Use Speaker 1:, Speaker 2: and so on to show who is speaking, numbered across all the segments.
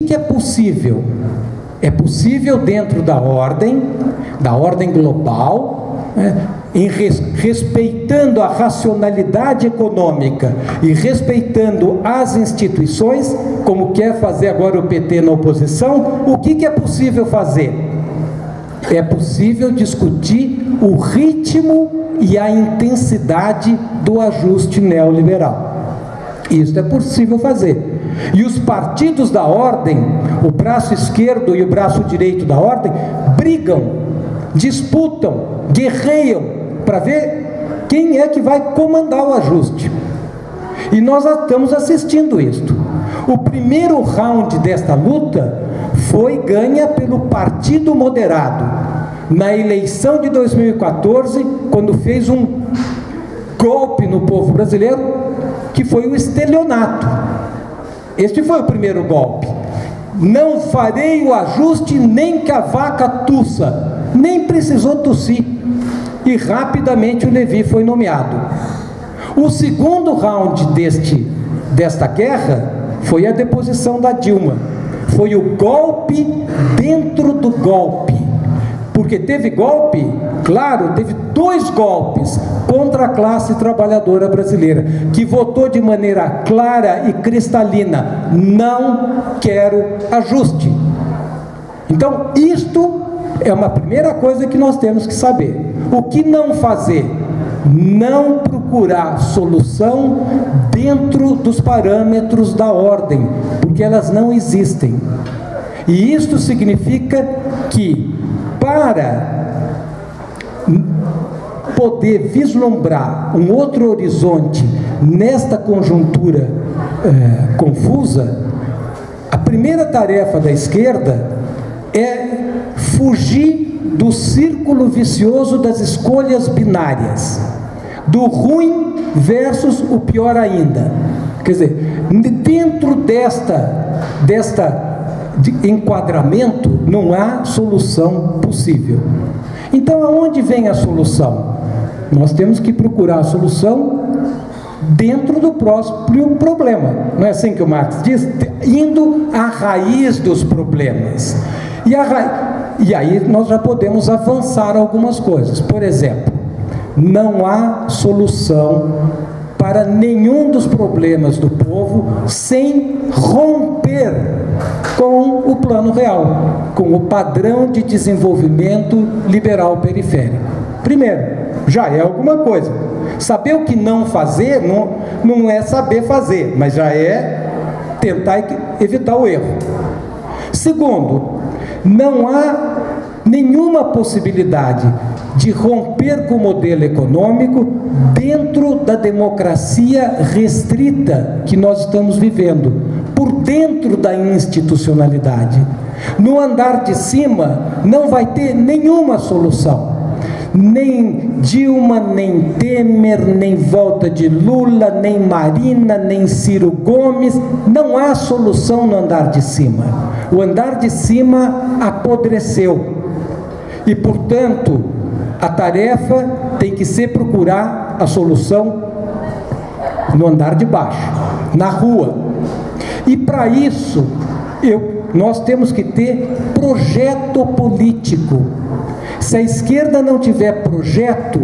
Speaker 1: que é possível? É possível dentro da ordem global, né, respeitando a racionalidade econômica e respeitando as instituições, como quer fazer agora o PT na oposição. O que é possível fazer? É possível discutir o ritmo e a intensidade do ajuste neoliberal. Isso é possível fazer. E os partidos da ordem, o braço esquerdo e o braço direito da ordem, brigam, disputam, guerreiam para ver quem é que vai comandar o ajuste. E nós estamos assistindo isto. O primeiro round desta luta foi ganha pelo Partido Moderado, na eleição de 2014, quando fez um golpe no povo brasileiro, que foi o estelionato. Este foi o primeiro golpe. Não farei o ajuste nem que a vaca tussa. Nem precisou tossir. E rapidamente o Levi foi nomeado. O segundo round desta guerra foi a deposição da Dilma. Foi o golpe dentro do golpe. Porque teve golpe, claro, teve 2 golpes contra a classe trabalhadora brasileira, que votou de maneira clara e cristalina: não quero ajuste. Então, isto é uma primeira coisa que nós temos que saber. O que não fazer? Não procurar solução dentro dos parâmetros da ordem, porque elas não existem. E isto significa que, para poder vislumbrar um outro horizonte nesta conjuntura confusa, a primeira tarefa da esquerda é fugir do círculo vicioso das escolhas binárias, do ruim versus o pior ainda. Quer dizer, dentro desta enquadramento não há solução possível. Então, aonde vem a solução? Nós temos que procurar a solução dentro do próprio problema. Não é assim que o Marx diz? Indo à raiz dos problemas. E aí nós já podemos avançar algumas coisas. Por exemplo, não há solução para nenhum dos problemas do povo sem romper com o plano real, com o padrão de desenvolvimento liberal periférico. Primeiro, já é alguma coisa. Saber o que não fazer não é saber fazer, mas já é tentar evitar o erro. Segundo, não há nenhuma possibilidade de romper com o modelo econômico dentro da democracia restrita que nós estamos vivendo, por dentro da institucionalidade. No andar de cima não vai ter nenhuma solução. Nem Dilma, nem Temer, nem volta de Lula, nem Marina, nem Ciro Gomes. Não há solução no andar de cima. O andar de cima apodreceu. E, portanto, a tarefa tem que ser procurar a solução no andar de baixo, na rua. E para isso, nós temos que ter projeto político. Se a esquerda não tiver projeto,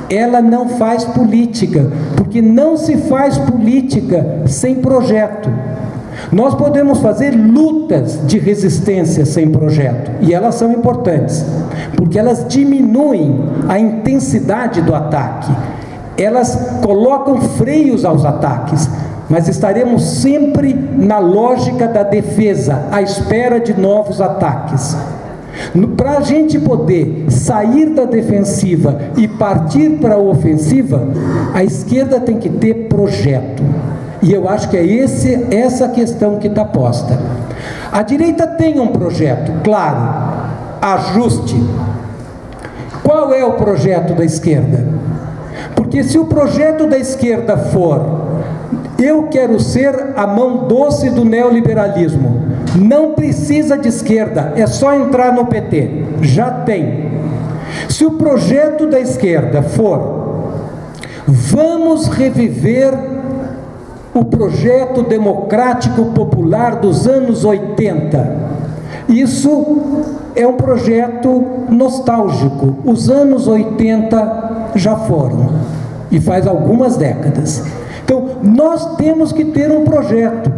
Speaker 1: ela não faz política, porque não se faz política sem projeto. Nós podemos fazer lutas de resistência sem projeto, e elas são importantes, porque elas diminuem a intensidade do ataque, elas colocam freios aos ataques, mas estaremos sempre na lógica da defesa, à espera de novos ataques. Para a gente poder sair da defensiva e partir para a ofensiva, a esquerda tem que ter projeto. E eu acho que é essa questão que está posta. A direita tem um projeto, claro, ajuste. Qual é o projeto da esquerda? Porque se o projeto da esquerda for: eu quero ser a mão doce do neoliberalismo, não precisa de esquerda, é só entrar no PT, já tem. Se o projeto da esquerda for: vamos reviver o projeto democrático popular dos anos 80. Isso é um projeto nostálgico. Os anos 80 já foram, e faz algumas décadas. Então, nós temos que ter um projeto.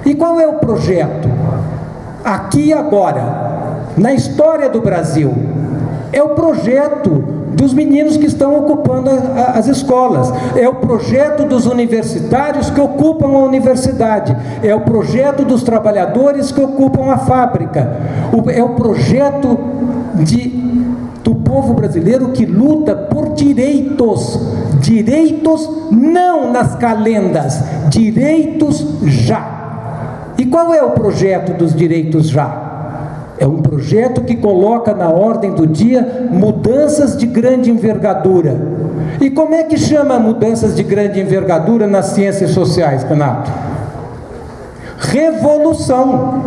Speaker 1: E qual é o projeto? Aqui e agora, na história do Brasil, é o projeto dos meninos que estão ocupando as escolas, é o projeto dos universitários que ocupam a universidade, é o projeto dos trabalhadores que ocupam a fábrica, é o projeto do povo brasileiro que luta por direitos, direitos não nas calendas, direitos já. E qual é o projeto dos direitos já? É um projeto que coloca na ordem do dia mudanças de grande envergadura. E como é que chama mudanças de grande envergadura nas ciências sociais, Renato? Revolução.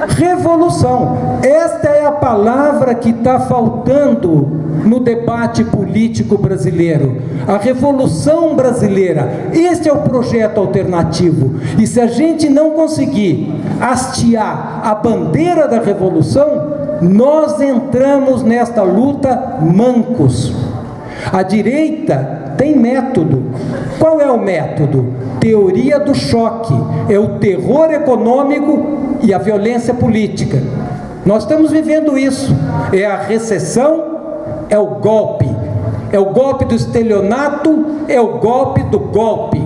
Speaker 1: Revolução. Esta é a palavra que está faltando no debate político brasileiro. A Revolução Brasileira. Este é o projeto alternativo. E se a gente não conseguir hastear a bandeira da revolução, nós entramos nesta luta mancos. A direita tem método. Qual é o método? Teoria do choque. É o terror econômico e a violência política. Nós estamos vivendo isso. É a recessão, é o golpe. É o golpe do estelionato, é o golpe do golpe.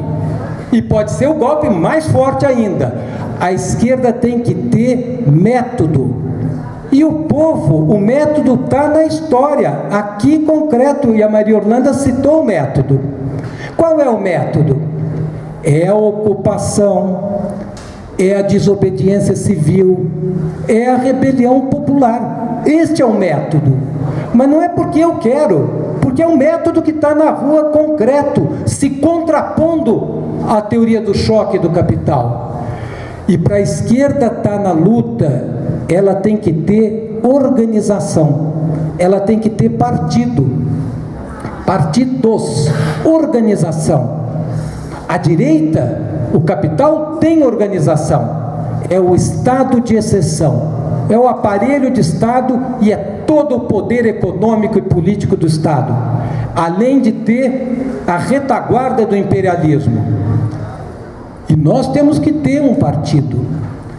Speaker 1: E pode ser o golpe mais forte ainda. A esquerda tem que ter método. E o povo, o método está na história, aqui concreto, e a Maria Orlanda citou o método. Qual é o método? É a ocupação, é a desobediência civil, é a rebelião popular. Este é o método. Mas não é porque eu quero, porque é um método que está na rua concreto, se contrapondo à teoria do choque do capital. E para a esquerda estar na luta, ela tem que ter organização, ela tem que ter partido, partidos, organização. A direita, o capital tem organização, é o estado de exceção, é o aparelho de Estado e é todo o poder econômico e político do Estado, além de ter a retaguarda do imperialismo. E nós temos que ter um partido,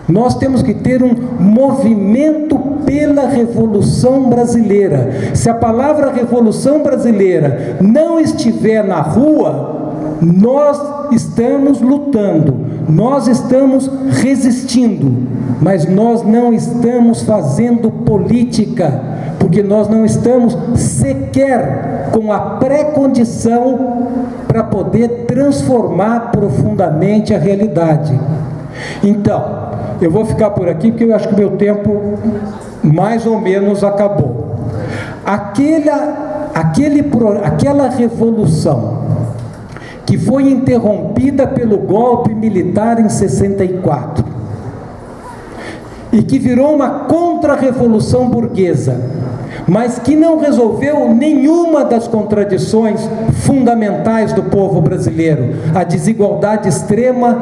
Speaker 1: nós temos que ter um movimento pela Revolução Brasileira. Se a palavra Revolução Brasileira não estiver na rua, nós estamos lutando, nós estamos resistindo, mas nós não estamos fazendo política, porque nós não estamos sequer com a pré-condição para poder transformar profundamente a realidade. Então, eu vou ficar por aqui, porque eu acho que o meu tempo mais ou menos acabou. Aquela revolução que foi interrompida pelo golpe militar em 64 e que virou uma contra-revolução burguesa, mas que não resolveu nenhuma das contradições fundamentais do povo brasileiro, a desigualdade extrema,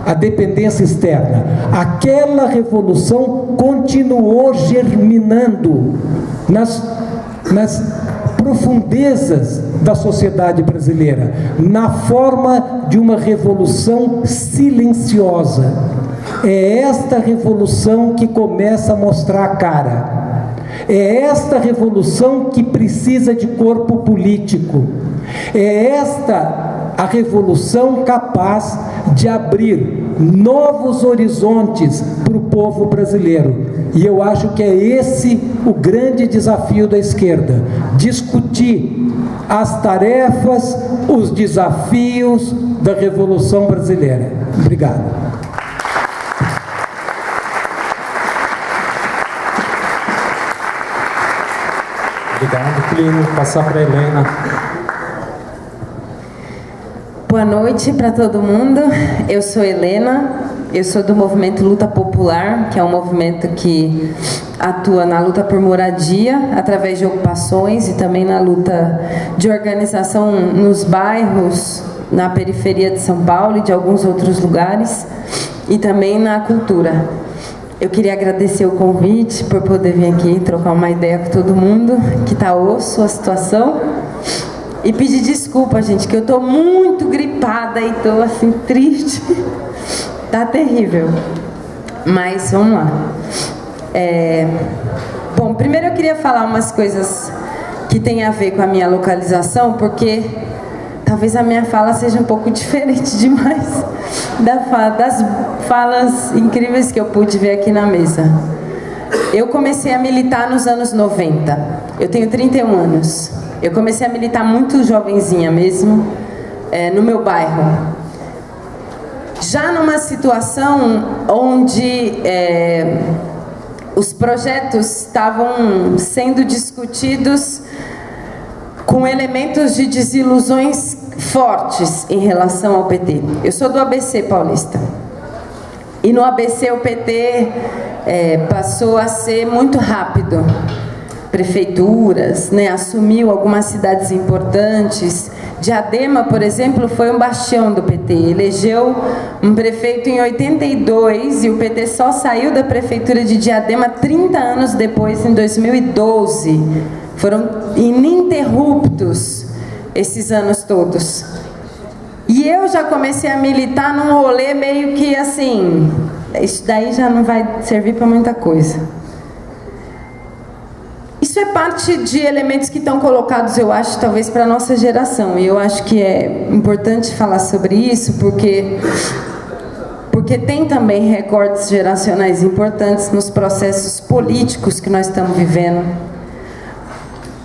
Speaker 1: a dependência externa. Aquela revolução continuou germinando nas profundezas da sociedade brasileira, na forma de uma revolução silenciosa. É esta revolução que começa a mostrar a cara. É esta revolução que precisa de corpo político. É esta a revolução capaz de abrir novos horizontes para o povo brasileiro. E eu acho que é esse o grande desafio da esquerda: discutir as tarefas, os desafios da Revolução Brasileira. Obrigado.
Speaker 2: Obrigado, Plínio. Passar para a Helena.
Speaker 3: Boa noite para todo mundo. Eu sou Helena, eu sou do movimento Luta Popular, que é um movimento que atua na luta por moradia, através de ocupações, e também na luta de organização nos bairros na periferia de São Paulo e de alguns outros lugares, e também na cultura. Eu queria agradecer o convite por poder vir aqui trocar uma ideia com todo mundo que está osso a situação. E pedir desculpa, gente, que eu tô muito gripada e tô assim, triste. Tá terrível. Mas vamos lá. Bom, primeiro eu queria falar umas coisas que tem a ver com a minha localização, porque talvez a minha fala seja um pouco diferente demais das falas incríveis que eu pude ver aqui na mesa. Eu comecei a militar nos anos 90. Eu tenho 31 anos. Eu comecei a militar muito jovenzinha mesmo, no meu bairro. Já numa situação onde os projetos estavam sendo discutidos com elementos de desilusões fortes em relação ao PT. Eu sou do ABC paulista. E no ABC o PT passou a ser muito rápido. Prefeituras, né, assumiu algumas cidades importantes. Diadema, por exemplo, foi um bastião do PT. Elegeu um prefeito em 82 e o PT só saiu da prefeitura de Diadema 30 anos depois, em 2012. Foram ininterruptos esses anos todos. E eu já comecei a militar num rolê meio que assim, isso daí já não vai servir para muita coisa. Isso é parte de elementos que estão colocados, eu acho, talvez para a nossa geração. E eu acho que é importante falar sobre isso, porque tem também recortes geracionais importantes nos processos políticos que nós estamos vivendo.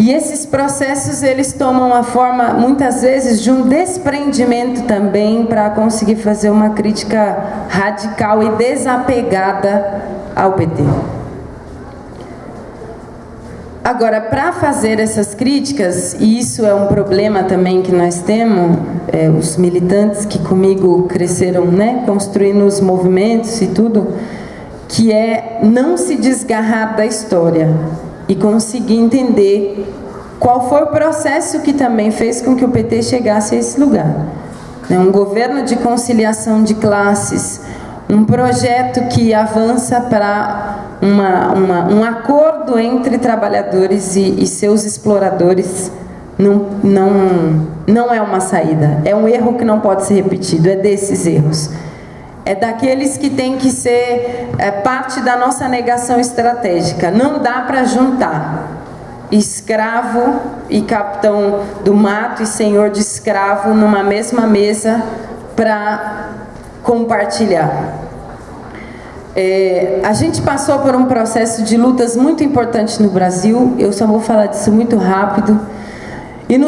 Speaker 3: E esses processos, eles tomam a forma, muitas vezes, de um desprendimento também para conseguir fazer uma crítica radical e desapegada ao PT. Agora, para fazer essas críticas, e isso é um problema também que nós temos, os militantes que comigo cresceram, né, construindo os movimentos e tudo, que é não se desgarrar da história e conseguir entender qual foi o processo que também fez com que o PT chegasse a esse lugar. Um governo de conciliação de classes, um projeto que avança para um acordo entre trabalhadores e seus exploradores não é uma saída. É um erro que não pode ser repetido, é desses erros. É daqueles que tem que ser parte da nossa negação estratégica. Não dá para juntar escravo e capitão do mato e senhor de escravo numa mesma mesa para compartilhar. A gente passou por um processo de lutas muito importante no Brasil. Eu só vou falar disso muito rápido. E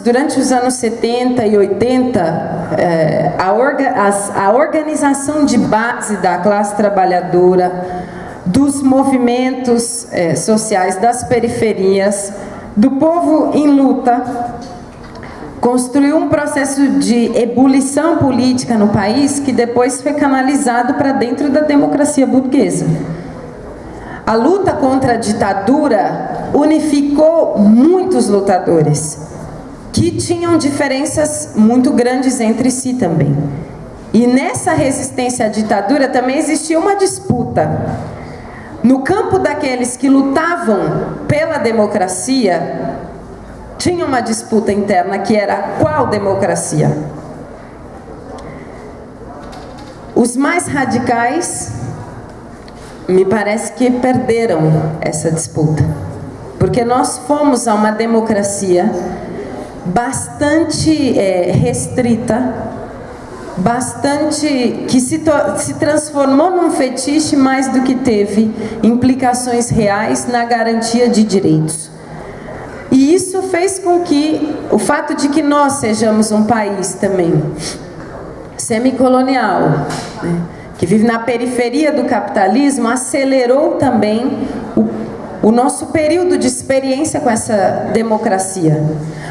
Speaker 3: durante os anos 70 e 80, a organização de base da classe trabalhadora, dos movimentos sociais, das periferias, do povo em luta, construiu um processo de ebulição política no país que depois foi canalizado para dentro da democracia burguesa. A luta contra a ditadura unificou muitos lutadores que tinham diferenças muito grandes entre si também. E nessa resistência à ditadura também existia uma disputa. No campo daqueles que lutavam pela democracia, tinha uma disputa interna que era qual democracia? Os mais radicais, me parece que perderam essa disputa, porque nós fomos a uma democracia bastante restrita, que se transformou num fetiche mais do que teve implicações reais na garantia de direitos. E isso fez com que o fato de que nós sejamos um país também semicolonial, né, que vive na periferia do capitalismo, acelerou também o nosso período de experiência com essa democracia.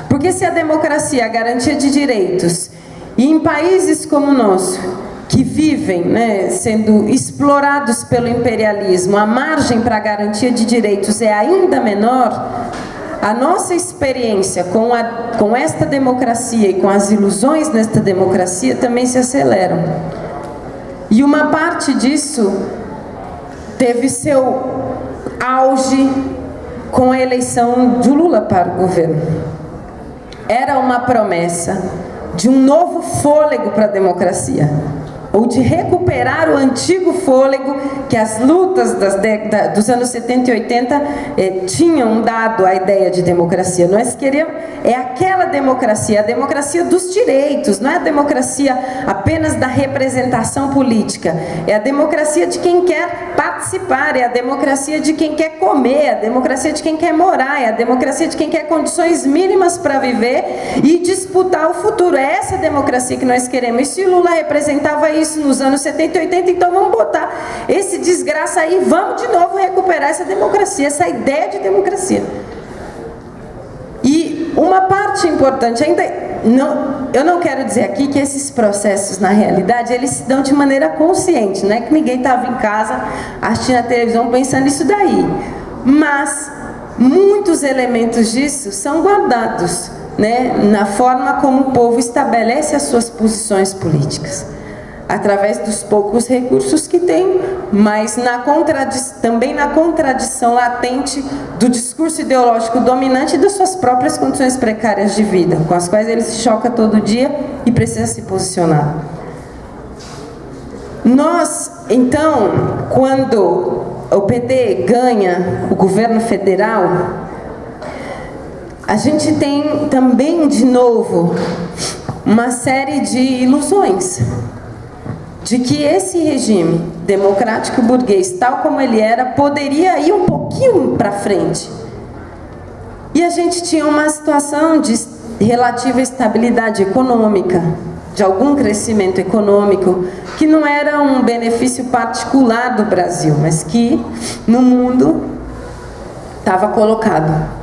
Speaker 3: Porque se a democracia é a garantia de direitos, e em países como o nosso, que vivem, né, sendo explorados pelo imperialismo, a margem para a garantia de direitos é ainda menor, a nossa experiência com esta democracia e com as ilusões nesta democracia também se aceleram. E uma parte disso teve seu auge com a eleição de Lula para o governo. Era uma promessa de um novo fôlego para a democracia, ou de recuperar o antigo fôlego que as lutas dos anos 70 e 80 tinham dado à ideia de democracia. Nós queremos, é aquela democracia, a democracia dos direitos, não é a democracia apenas da representação política, é a democracia de quem quer participar, é a democracia de quem quer comer, é a democracia de quem quer morar, é a democracia de quem quer condições mínimas para viver e disputar o futuro. É essa democracia que nós queremos. E se Lula representava isso nos anos 70 e 80, então vamos botar esse desgraça aí, vamos de novo recuperar essa democracia, essa ideia de democracia. E uma parte importante ainda, eu não quero dizer aqui que esses processos, na realidade, eles se dão de maneira consciente, não é que ninguém estava em casa assistindo a televisão pensando isso daí, mas muitos elementos disso são guardados, né, na forma como o povo estabelece as suas posições políticas, através dos poucos recursos que tem, mas também na contradição latente do discurso ideológico dominante e das suas próprias condições precárias de vida, com as quais ele se choca todo dia e precisa se posicionar. Nós, então, quando o PT ganha o governo federal, a gente tem também, de novo, uma série de ilusões de que esse regime democrático burguês, tal como ele era, poderia ir um pouquinho para frente. E a gente tinha uma situação de relativa estabilidade econômica, de algum crescimento econômico, que não era um benefício particular do Brasil, mas que no mundo estava colocado.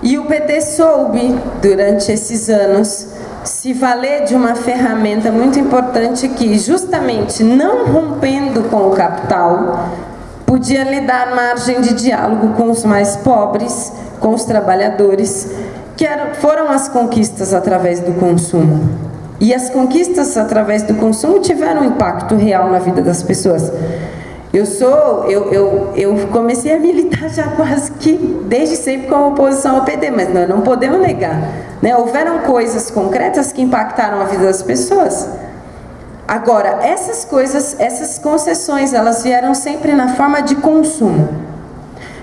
Speaker 3: E o PT soube, durante esses anos, se valer de uma ferramenta muito importante que, justamente não rompendo com o capital, podia lhe dar margem de diálogo com os mais pobres, com os trabalhadores, que foram as conquistas através do consumo. E as conquistas através do consumo tiveram um impacto real na vida das pessoas. Eu comecei a militar já quase que desde sempre como oposição ao PT, mas nós não podemos negar, né? Houveram coisas concretas que impactaram a vida das pessoas. Agora, essas coisas, essas concessões, elas vieram sempre na forma de consumo.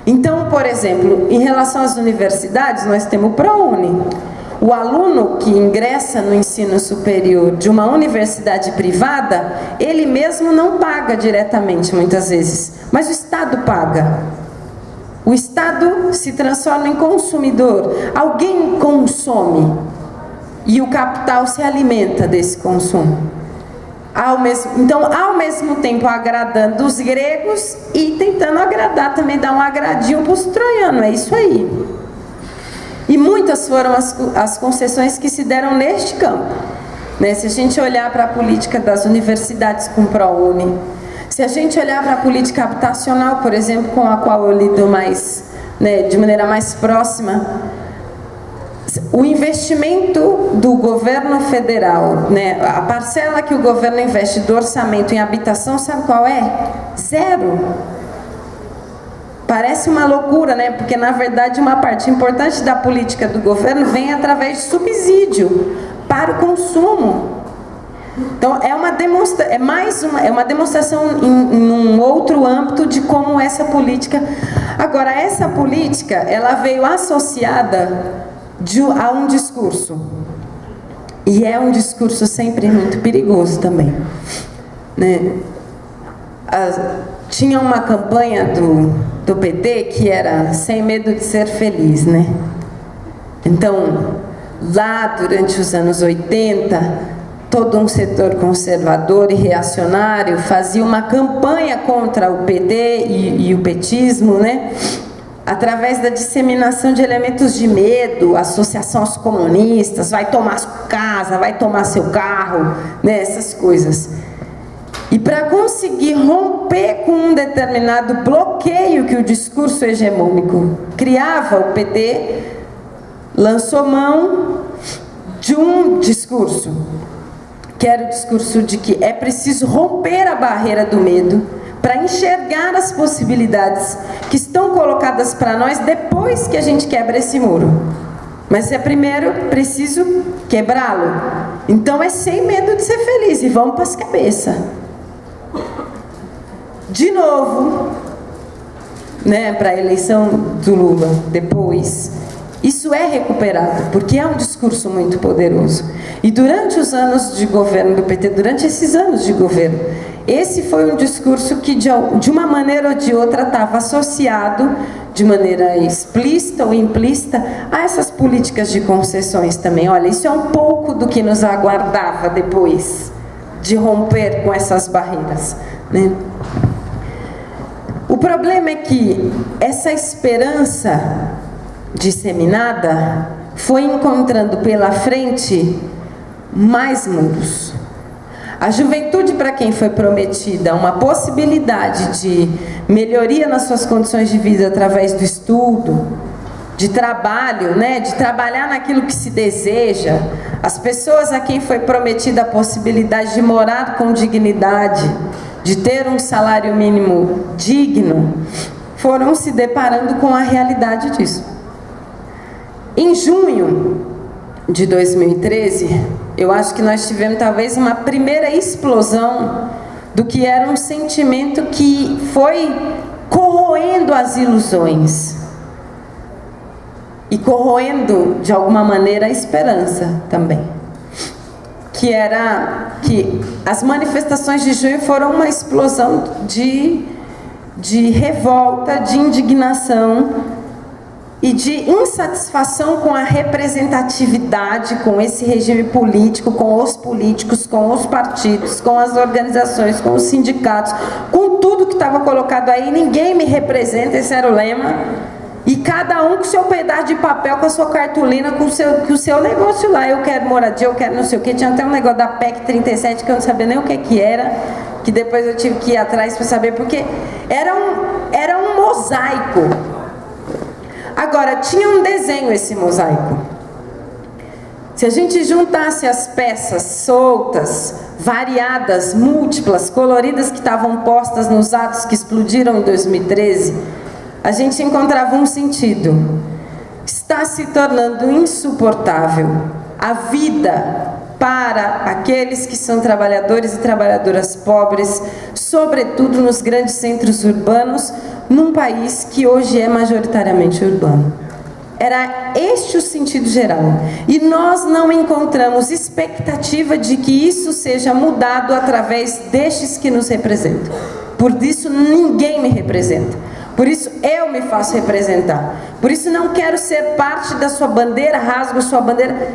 Speaker 3: Então, por exemplo, em relação às universidades, nós temos o ProUni. O aluno que ingressa no ensino superior de uma universidade privada, ele mesmo não paga diretamente, muitas vezes, mas o Estado paga. O Estado se transforma em consumidor. Alguém consome e o capital se alimenta desse consumo. Então, ao mesmo tempo agradando os gregos e tentando agradar também, dar um agradinho para os troianos, é isso aí. E muitas foram as concessões que se deram neste campo, né? Se a gente olhar para a política das universidades com ProUni, se a gente olhar para a política habitacional, por exemplo, com a qual eu lido mais, né, de maneira mais próxima, o investimento do governo federal, né, a parcela que o governo investe do orçamento em habitação, sabe qual é? 0. Parece uma loucura, né? Porque, na verdade, uma parte importante da política do governo vem através de subsídio para o consumo. Então, é uma demonstração em um outro âmbito de como essa política... Agora, essa política, ela veio associada a um discurso. E é um discurso sempre muito perigoso também, né? Tinha uma campanha do PT que era sem medo de ser feliz, né? Então, lá durante os anos 80, todo um setor conservador e reacionário fazia uma campanha contra o PT e o petismo, né? Através da disseminação de elementos de medo, associação aos comunistas, vai tomar sua casa, vai tomar seu carro, né? Essas coisas. E para conseguir romper com determinado bloqueio que o discurso hegemônico criava, o PT lançou mão de um discurso, que era o discurso de que é preciso romper a barreira do medo para enxergar as possibilidades que estão colocadas para nós depois que a gente quebra esse muro. Mas é primeiro preciso quebrá-lo. Então é sem medo de ser feliz e vamos para as cabeças. De novo, né, para a eleição do Lula depois, isso é recuperado, porque é um discurso muito poderoso. E durante os anos de governo do PT, durante esses anos de governo, esse foi um discurso que de uma maneira ou de outra estava associado, de maneira explícita ou implícita, a essas políticas de concessões também. Olha, isso é um pouco do que nos aguardava depois de romper com essas barreiras, né? O problema é que essa esperança disseminada foi encontrando pela frente mais muros. A juventude, para quem foi prometida uma possibilidade de melhoria nas suas condições de vida através do estudo, de trabalho, né, de trabalhar naquilo que se deseja, as pessoas a quem foi prometida a possibilidade de morar com dignidade, de ter um salário mínimo digno, foram se deparando com a realidade disso. Em junho de 2013, eu acho que nós tivemos talvez uma primeira explosão do que era um sentimento que foi corroendo as ilusões e corroendo de alguma maneira a esperança também, que era que as manifestações de junho foram uma explosão de revolta, de indignação e de insatisfação com a representatividade, com esse regime político, com os políticos, com os partidos, com as organizações, com os sindicatos, com tudo que estava colocado aí. Ninguém me representa, esse era o lema. E cada um com seu pedaço de papel, com a sua cartolina, com o seu negócio lá. Eu quero moradia, eu quero não sei o que. Tinha até um negócio da PEC 37 que eu não sabia nem o que era, que depois eu tive que ir atrás para saber, porque era um mosaico. Agora, tinha um desenho esse mosaico. Se a gente juntasse as peças soltas, variadas, múltiplas, coloridas que estavam postas nos atos que explodiram em 2013, a gente encontrava um sentido. Está se tornando insuportável a vida para aqueles que são trabalhadores e trabalhadoras pobres, sobretudo nos grandes centros urbanos, num país que hoje é majoritariamente urbano. Era este o sentido geral. E nós não encontramos expectativa de que isso seja mudado através destes que nos representam. Por isso ninguém me representa. Por isso eu me faço representar. Por isso não quero ser parte da sua bandeira, rasgo sua bandeira.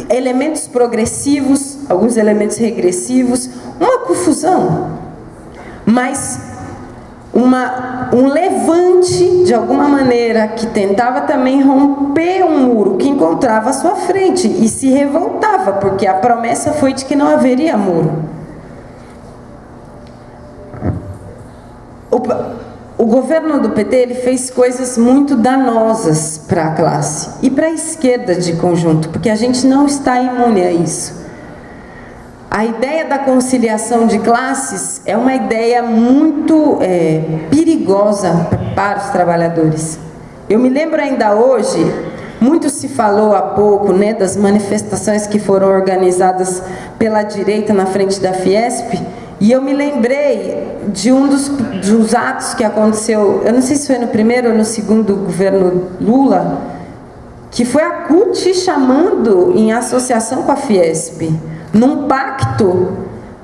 Speaker 3: Elementos progressivos, alguns elementos regressivos, uma confusão. Mas um levante, de alguma maneira, que tentava também romper um muro que encontrava à sua frente e se revoltava, porque a promessa foi de que não haveria muro. O governo do PT ele fez coisas muito danosas para a classe e para a esquerda de conjunto, porque a gente não está imune a isso. A ideia da conciliação de classes é uma ideia muito perigosa para os trabalhadores. Eu me lembro ainda hoje, muito se falou há pouco, né, das manifestações que foram organizadas pela direita na frente da Fiesp, e eu me lembrei de um dos atos que aconteceu, eu não sei se foi no primeiro ou no segundo governo Lula, que foi a CUT chamando em associação com a Fiesp, num pacto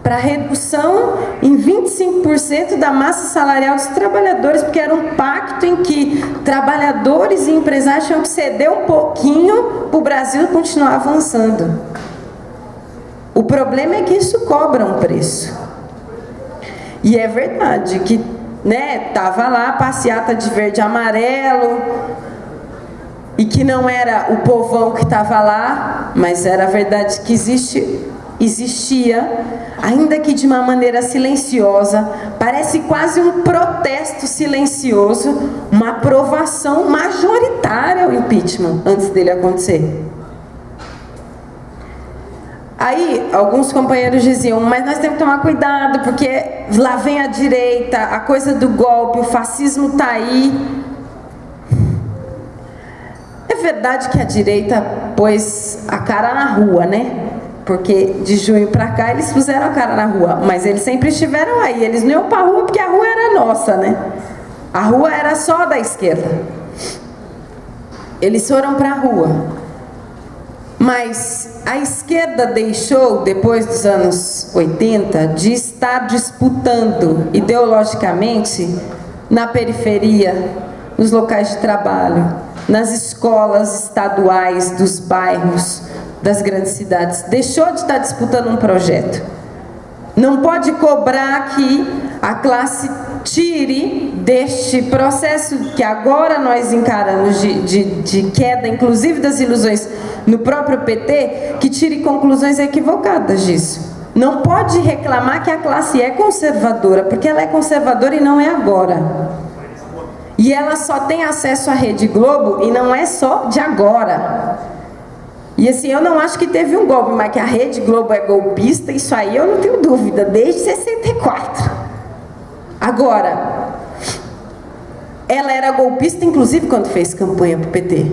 Speaker 3: para redução em 25% da massa salarial dos trabalhadores, porque era um pacto em que trabalhadores e empresários tinham que ceder um pouquinho para o Brasil continuar avançando. O problema é que isso cobra um preço. E é verdade que, né, tava lá a passeata de verde e amarelo, e que não era o povão que estava lá, mas era a verdade que existe existia, ainda que de uma maneira silenciosa, parece quase um protesto silencioso, uma aprovação majoritária ao impeachment antes dele acontecer. Aí, alguns companheiros diziam, mas nós temos que tomar cuidado, porque lá vem a direita, a coisa do golpe, o fascismo está aí. É verdade que a direita pôs a cara na rua, né? Porque de junho para cá eles puseram a cara na rua, mas eles sempre estiveram aí, eles não iam para a rua porque a rua era nossa, né? A rua era só da esquerda. Eles foram para a rua. Mas a esquerda deixou, depois dos anos 80, de estar disputando ideologicamente na periferia, nos locais de trabalho, nas escolas estaduais, dos bairros, das grandes cidades. Deixou de estar disputando um projeto. Não pode cobrar que a classe tire deste processo que agora nós encaramos de queda, inclusive das ilusões no próprio PT, que tire conclusões equivocadas disso. Não pode reclamar que a classe é conservadora, porque ela é conservadora e não é agora. E ela só tem acesso à Rede Globo e não é só de agora. E assim, eu não acho que teve um golpe, mas que a Rede Globo é golpista, isso aí eu não tenho dúvida, desde 64. Agora, ela era golpista, inclusive, quando fez campanha para o PT.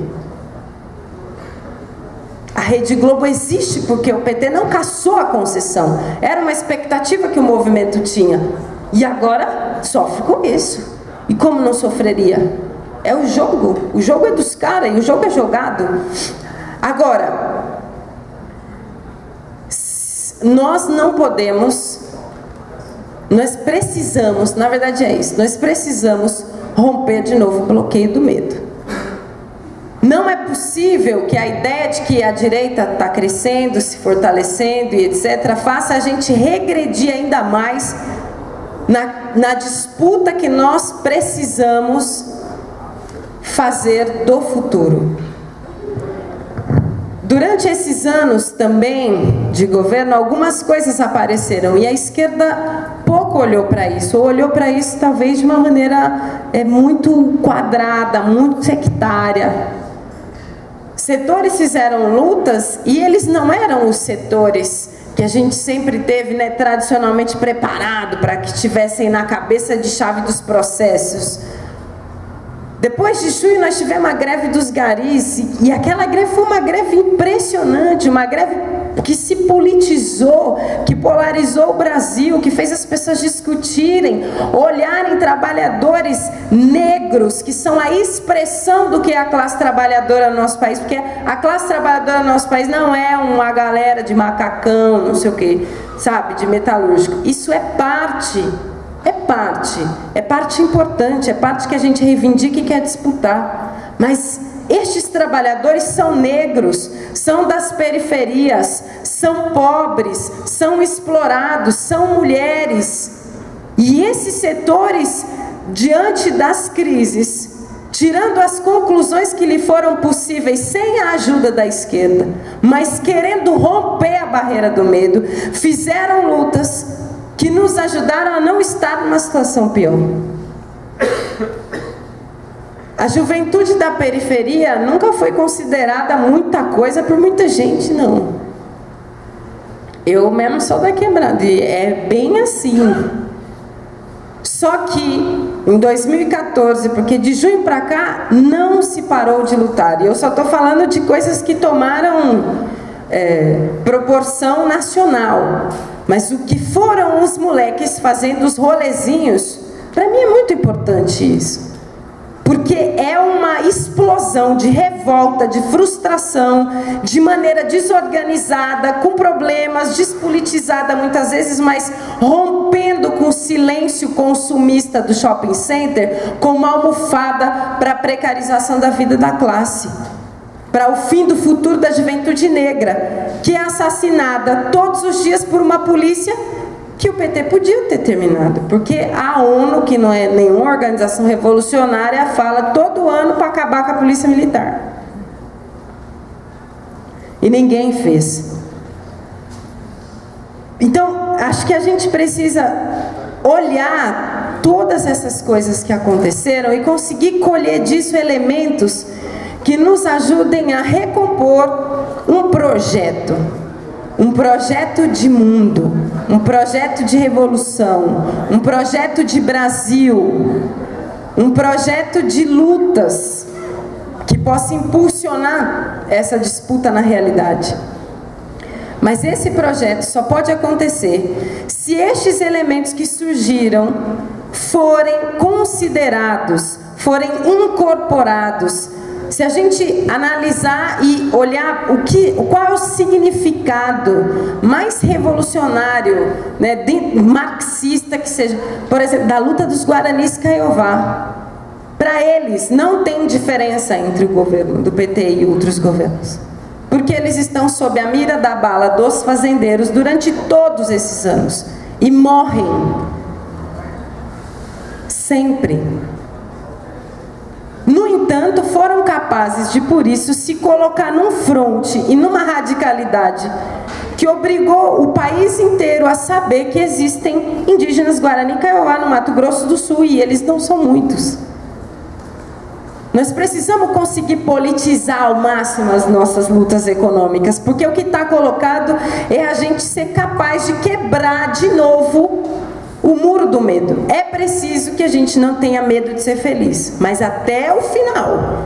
Speaker 3: A Rede Globo existe porque o PT não cassou a concessão. Era uma expectativa que o movimento tinha. E agora sofre com isso. E como não sofreria? É o jogo é dos caras e o jogo é jogado. Agora, nós não podemos, nós precisamos, na verdade é isso, nós precisamos romper de novo o bloqueio do medo. Não é possível que a ideia de que a direita está crescendo, se fortalecendo e etc., faça a gente regredir ainda mais na disputa que nós precisamos fazer do futuro. Durante esses anos também de governo, algumas coisas apareceram e a esquerda pouco olhou para isso, ou olhou para isso talvez de uma maneira muito quadrada, muito sectária. Setores fizeram lutas e eles não eram os setores que a gente sempre teve, né, tradicionalmente preparado para que estivessem na cabeça de chave dos processos. Depois de junho nós tivemos a greve dos garis e aquela greve foi uma greve impressionante, uma greve que se politizou, que polarizou o Brasil, que fez as pessoas discutirem, olharem trabalhadores negros, que são a expressão do que é a classe trabalhadora no nosso país, porque a classe trabalhadora no nosso país não é uma galera de macacão, não sei o que, sabe, de metalúrgico. Isso é parte importante, é parte que a gente reivindica e quer disputar. Mas estes trabalhadores são negros, são das periferias, são pobres, são explorados, são mulheres. E esses setores, diante das crises, tirando as conclusões que lhe foram possíveis sem a ajuda da esquerda, mas querendo romper a barreira do medo, fizeram lutas que nos ajudaram a não estar numa situação pior. A juventude da periferia nunca foi considerada muita coisa por muita gente, não. Eu mesmo sou da quebrada, e é bem assim. Só que em 2014, porque de junho para cá não se parou de lutar. E eu só estou falando de coisas que tomaram proporção nacional. Mas o que foram os moleques fazendo os rolezinhos, para mim é muito importante isso. Porque é uma explosão de revolta, de frustração, de maneira desorganizada, com problemas, despolitizada muitas vezes, mas rompendo com o silêncio consumista do shopping center, com uma almofada para a precarização da vida da classe. Para o fim do futuro da juventude negra, que é assassinada todos os dias por uma polícia que o PT podia ter terminado, porque a ONU, que não é nenhuma organização revolucionária, fala todo ano para acabar com a polícia militar. E ninguém fez. que a gente precisa olhar todas essas coisas que aconteceram e conseguir colher disso elementos que nos ajudem a recompor um projeto de mundo, um projeto de revolução, um projeto de Brasil, um projeto de lutas que possa impulsionar essa disputa na realidade. Mas esse projeto só pode acontecer se estes elementos que surgiram forem considerados, forem incorporados. Se a gente analisar e olhar qual é o significado mais revolucionário, né, marxista que seja, por exemplo, da luta dos Guaranis Kaiowá. Para eles não tem diferença entre o governo do PT e outros governos, porque eles estão sob a mira da bala dos fazendeiros durante todos esses anos e morrem sempre. No entanto, foram capazes de, por isso, se colocar num fronte e numa radicalidade que obrigou o país inteiro a saber que existem indígenas Guarani Kaiowá no Mato Grosso do Sul, e eles não são muitos. Nós precisamos conseguir politizar ao máximo as nossas lutas econômicas, porque o que está colocado é a gente ser capaz de quebrar de novo o muro do medo. É preciso que a gente não tenha medo de ser feliz, mas até o final,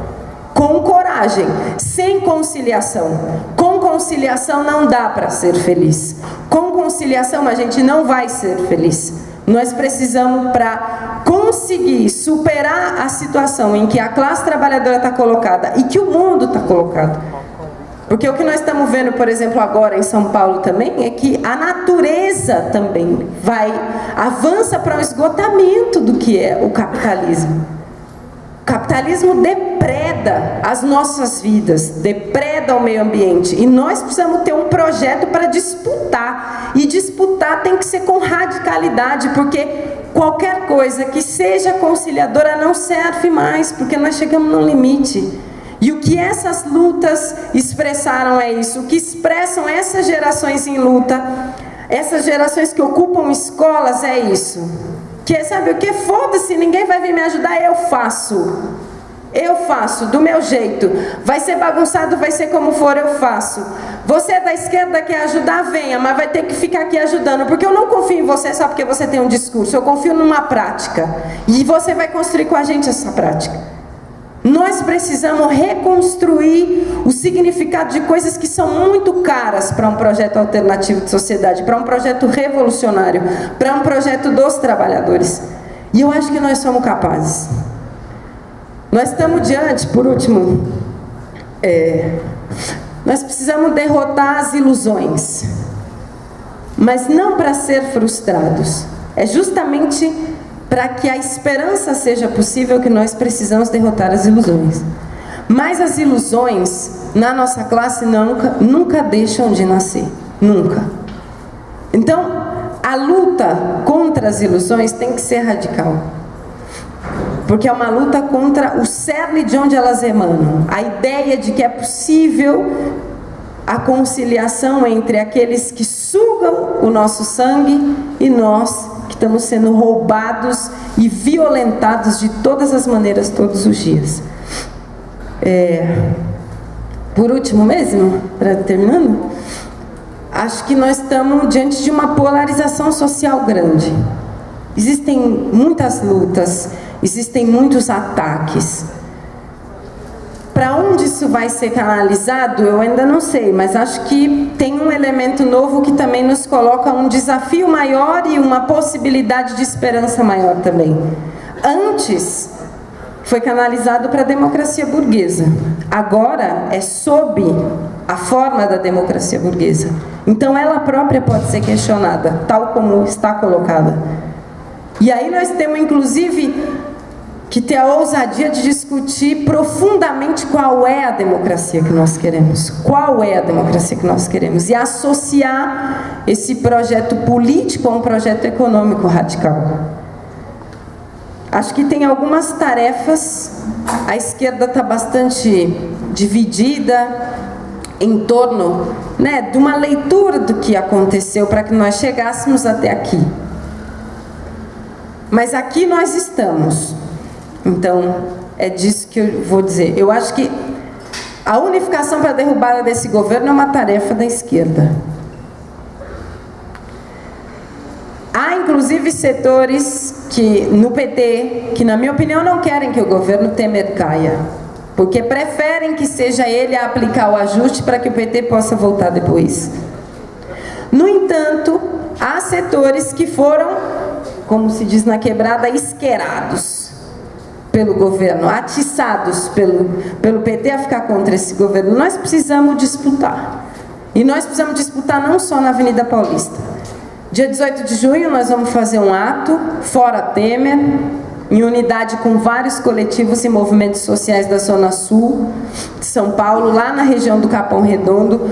Speaker 3: com coragem, sem conciliação. Com conciliação não dá para ser feliz. Com conciliação a gente não vai ser feliz. Nós precisamos, para conseguir superar a situação em que a classe trabalhadora está colocada e que o mundo está colocado. Porque o que nós estamos vendo, por exemplo, agora em São Paulo também, é que a natureza também avança para o esgotamento do que é o capitalismo. O capitalismo depreda as nossas vidas, depreda o meio ambiente, e nós precisamos ter um projeto para disputar, e disputar tem que ser com radicalidade, porque qualquer coisa que seja conciliadora não serve mais, porque nós chegamos num limite. E o que essas lutas expressaram é isso, o que expressam essas gerações em luta, essas gerações que ocupam escolas é isso. Que sabe o que? Foda-se, ninguém vai vir me ajudar, eu faço. Eu faço, do meu jeito. Vai ser bagunçado, vai ser como for, eu faço. Você da esquerda quer ajudar, venha, mas vai ter que ficar aqui ajudando, porque eu não confio em você só porque você tem um discurso, eu confio numa prática. E você vai construir com a gente essa prática. Nós precisamos reconstruir o significado de coisas que são muito caras para um projeto alternativo de sociedade, para um projeto revolucionário, para um projeto dos trabalhadores. E eu acho que nós somos capazes. Nós estamos diante, por último, nós precisamos derrotar as ilusões, mas não para ser frustrados. É justamente para que a esperança seja possível que nós precisamos derrotar as ilusões. Mas as ilusões, na nossa classe, nunca deixam de nascer. Nunca. Então, a luta contra as ilusões tem que ser radical. Porque é uma luta contra o cerne de onde elas emanam. A ideia de que é possível a conciliação entre aqueles que sugam o nosso sangue e nós que estamos sendo roubados e violentados de todas as maneiras, todos os dias. Por último mesmo, terminando, acho que nós estamos diante de uma polarização social grande. Existem muitas lutas, existem muitos ataques. Para onde isso vai ser canalizado, eu ainda não sei, mas acho que tem um elemento novo que também nos coloca um desafio maior e uma possibilidade de esperança maior também. Antes, foi canalizado para a democracia burguesa. Agora, é sob a forma da democracia burguesa. Então, ela própria pode ser questionada, tal como está colocada. E aí nós temos, inclusive, que ter a ousadia de discutir profundamente qual é a democracia que nós queremos. Qual é a democracia que nós queremos? E associar esse projeto político a um projeto econômico radical. Acho que tem algumas tarefas, a esquerda está bastante dividida em torno né, de uma leitura do que aconteceu para que nós chegássemos até aqui. Mas aqui nós estamos. Então, é disso que eu vou dizer. Eu acho que a unificação para a derrubada desse governo é uma tarefa da esquerda. Há, inclusive, setores no PT que, na minha opinião, não querem que o governo Temer caia, porque preferem que seja ele a aplicar o ajuste para que o PT possa voltar depois. No entanto, há setores que foram, como se diz na quebrada, esquerados pelo governo, atiçados pelo PT a ficar contra esse governo. Nós precisamos disputar. E nós precisamos disputar não só na Avenida Paulista. Dia 18 de junho nós vamos fazer um ato, fora Temer, em unidade com vários coletivos e movimentos sociais da Zona Sul de São Paulo, lá na região do Capão Redondo,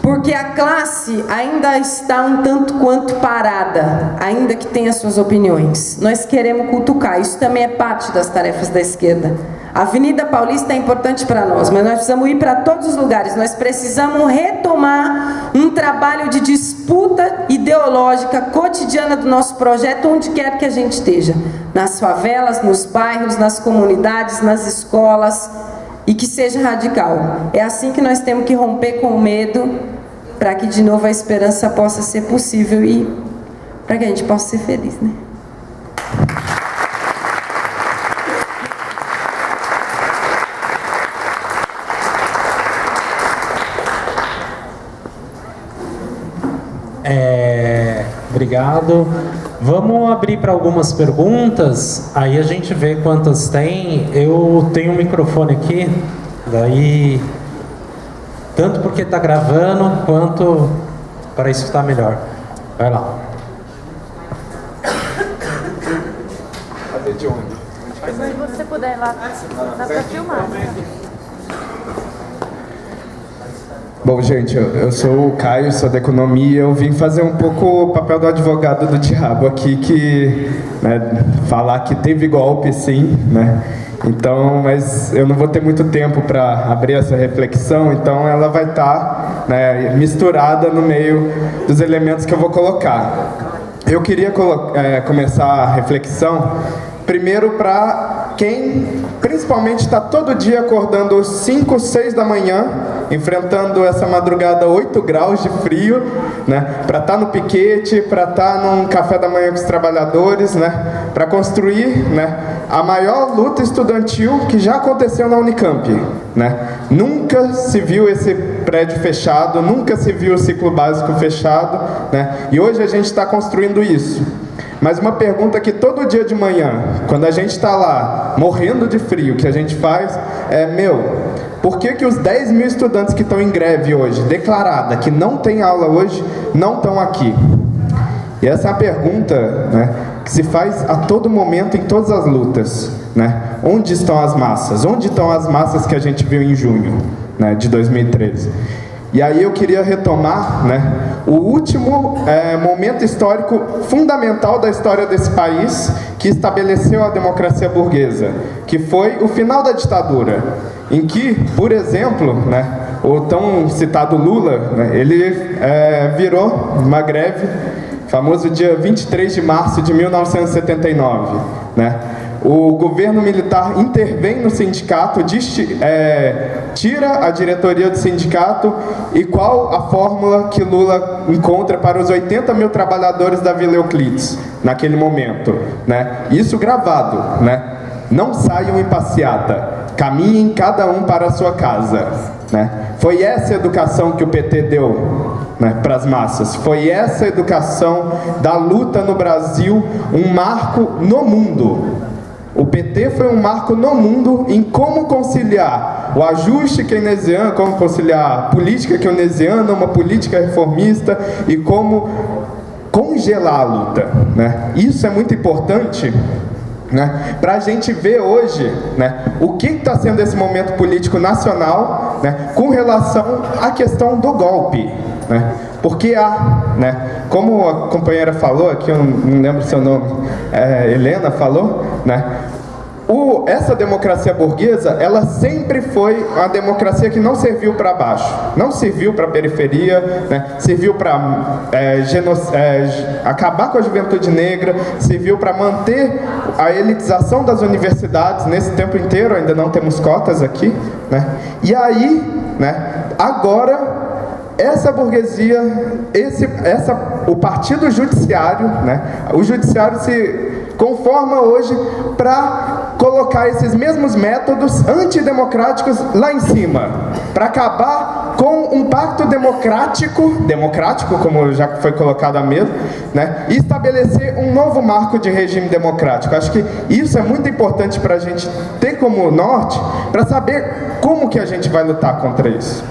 Speaker 3: porque a classe ainda está um tanto quanto parada, ainda que tenha suas opiniões. Nós queremos cutucar, isso também é parte das tarefas da esquerda. A Avenida Paulista é importante para nós, mas nós precisamos ir para todos os lugares. Nós precisamos retomar um trabalho de disputa ideológica cotidiana do nosso projeto, onde quer que a gente esteja. Nas favelas, nos bairros, nas comunidades, nas escolas, e que seja radical. É assim que nós temos que romper com o medo, para que de novo a esperança possa ser possível e para que a gente possa ser feliz, né?
Speaker 2: Obrigado. Vamos abrir para algumas perguntas, aí a gente vê quantas tem. Eu tenho um microfone aqui, daí tanto porque está gravando, quanto para escutar melhor. Vai lá.
Speaker 4: Fazer de onde?
Speaker 5: Mas se você puder ir lá, dá para filmar.
Speaker 4: Bom, gente, eu sou o Caio, sou da economia. Eu vim fazer um pouco o papel do advogado do diabo aqui, falar que teve golpe, sim, né? Então, mas eu não vou ter muito tempo para abrir essa reflexão, então ela vai estar, né, misturada no meio dos elementos que eu vou colocar. Eu queria começar a reflexão primeiro para quem principalmente está todo dia acordando 5, 6 da manhã, enfrentando essa madrugada 8 graus de frio, né, para estar no piquete, para estar num café da manhã com os trabalhadores, né, para construir, né, a maior luta estudantil que já aconteceu na Unicamp, né. Nunca se viu esse prédio fechado, nunca se viu o ciclo básico fechado, né, e hoje a gente está construindo isso. Mas uma pergunta que todo dia de manhã, quando a gente está lá, morrendo de frio, que a gente faz é, por que os 10 mil estudantes que estão em greve hoje, declarada, que não tem aula hoje, não estão aqui? E essa é a pergunta, né, que se faz a todo momento em todas as lutas, né? Onde estão as massas? Onde estão as massas que a gente viu em junho, né, de 2013? E aí eu queria retomar, né, o último momento histórico fundamental da história desse país, que estabeleceu a democracia burguesa, que foi o final da ditadura, em que, por exemplo, né, o tão citado Lula, né, ele virou uma greve, famoso dia 23 de março de 1979, né? O governo militar intervém no sindicato, tira a diretoria do sindicato, e qual a fórmula que Lula encontra para os 80 mil trabalhadores da Vila Euclides, naquele momento, né? Isso gravado, né? Não saiam em passeata, caminhem cada um para a sua casa, né? Foi essa educação que o PT deu, né, para as massas. Foi essa educação da luta no Brasil, um marco no mundo. O PT foi um marco no mundo em como conciliar o ajuste keynesiano, como conciliar a política keynesiana, uma política reformista, e como congelar a luta, né? Isso é muito importante, né, para a gente ver hoje, né, o que está sendo esse momento político nacional, né, com relação à questão do golpe, né? Porque né, como a companheira falou aqui, eu não lembro seu nome, Helena falou, né, essa democracia burguesa, ela sempre foi uma democracia que não serviu para baixo, não serviu para a periferia, né? Serviu para acabar com a juventude negra, serviu para manter a elitização das universidades nesse tempo inteiro. Ainda não temos cotas aqui, né? E aí, né, agora essa burguesia, o partido judiciário, né, o judiciário se conforma hoje para colocar esses mesmos métodos antidemocráticos lá em cima, para acabar com um pacto democrático, como já foi colocado à mesa, né, e estabelecer um novo marco de regime democrático. Acho que isso é muito importante para a gente ter como norte, para saber como que a gente vai lutar contra isso.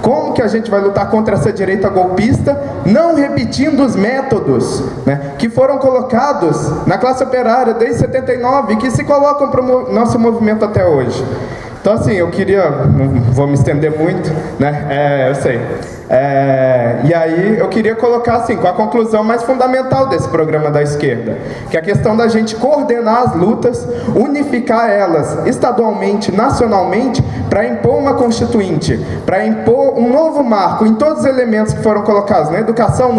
Speaker 4: Como que a gente vai lutar contra essa direita golpista, não repetindo os métodos, né, que foram colocados na classe operária desde 79 e que se colocam para o nosso movimento até hoje. Então, assim, eu queria, não vou me estender muito, né, eu sei. E aí eu queria colocar assim, com a conclusão mais fundamental desse programa da esquerda, que é a questão da gente coordenar as lutas, unificar elas estadualmente, nacionalmente, para impor uma constituinte, para impor um novo marco em todos os elementos que foram colocados, na educação,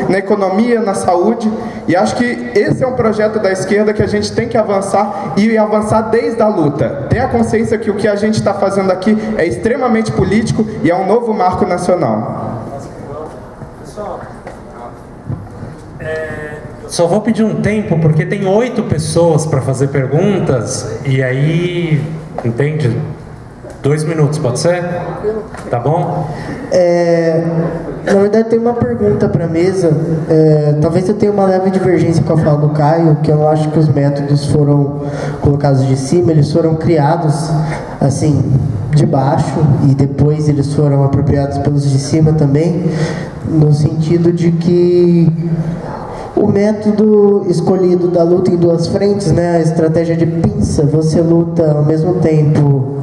Speaker 4: na economia, na saúde. E acho que esse é um projeto da esquerda que a gente tem que avançar, e avançar desde a luta. Ter a consciência que o que a gente está fazendo aqui é extremamente político e é um novo marco nacional.
Speaker 2: Só vou pedir um tempo, porque tem 8 pessoas para fazer perguntas, e aí, entende? 2 minutos, pode ser? Tá bom?
Speaker 6: Na verdade, tem uma pergunta para a mesa. Talvez eu tenha uma leve divergência com a fala do Caio, que eu não acho que os métodos foram colocados de cima, eles foram criados, assim, de baixo, e depois eles foram apropriados pelos de cima também, no sentido de que o método escolhido da luta em duas frentes, né, a estratégia de pinça, você luta ao mesmo tempo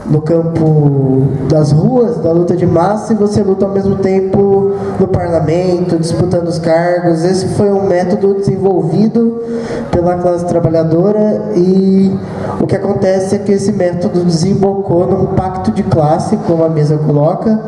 Speaker 6: no campo das ruas, da luta de massa, e você luta ao mesmo tempo no parlamento, disputando os cargos. Esse foi um método desenvolvido pela classe trabalhadora, e o que acontece é que esse método desembocou num pacto de classe, como a mesa coloca,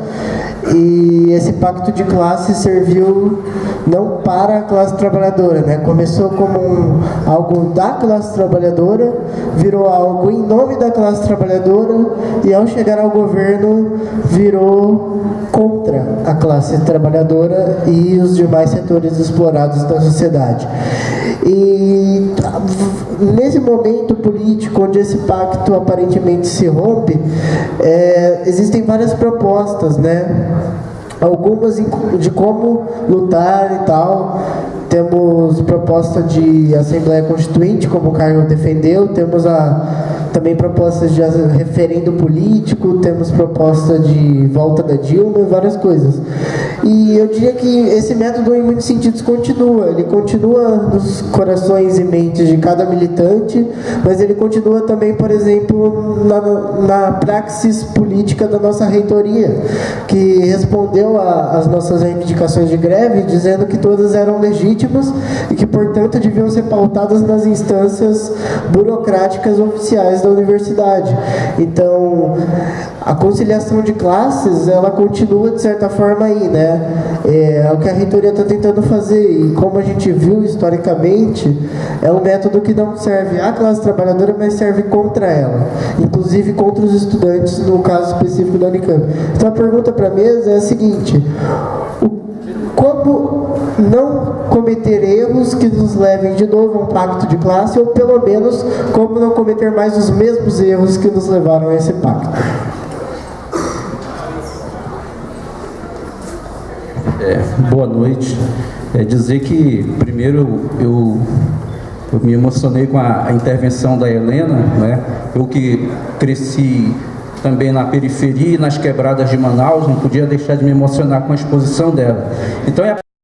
Speaker 6: e esse pacto de classe serviu não para a classe trabalhadora, né? Começou como algo da classe trabalhadora, virou algo em nome da classe trabalhadora, e ao chegar ao governo virou contra a classe trabalhadora e os demais setores explorados da sociedade. E nesse momento político onde esse pacto aparentemente se rompe, existem várias propostas, né? Algumas de como lutar e tal. Temos proposta de Assembleia Constituinte, como o Caio defendeu, temos também propostas de referendo político, temos proposta de volta da Dilma e várias coisas. E eu diria que esse método, em muitos sentidos, ele continua nos corações e mentes de cada militante, mas ele continua também, por exemplo, na praxis política da nossa reitoria, que respondeu às nossas reivindicações de greve, dizendo que todas eram legítimas e que, portanto, deviam ser pautadas nas instâncias burocráticas oficiais da universidade. Então, a conciliação de classes, ela continua, de certa forma, aí, né? É o que a reitoria está tentando fazer, e como a gente viu historicamente, é um método que não serve à classe trabalhadora, mas serve contra ela, inclusive contra os estudantes, no caso específico da Unicamp. Então, a pergunta para a mesa é a seguinte: como não cometer erros que nos levem de novo a um pacto de classe, ou pelo menos como não cometer mais os mesmos erros que nos levaram a esse pacto?
Speaker 7: Boa noite. Dizer que primeiro eu me emocionei com a intervenção da Helena, né? Eu que cresci também na periferia e nas quebradas de Manaus, não podia deixar de me emocionar com a exposição dela. Então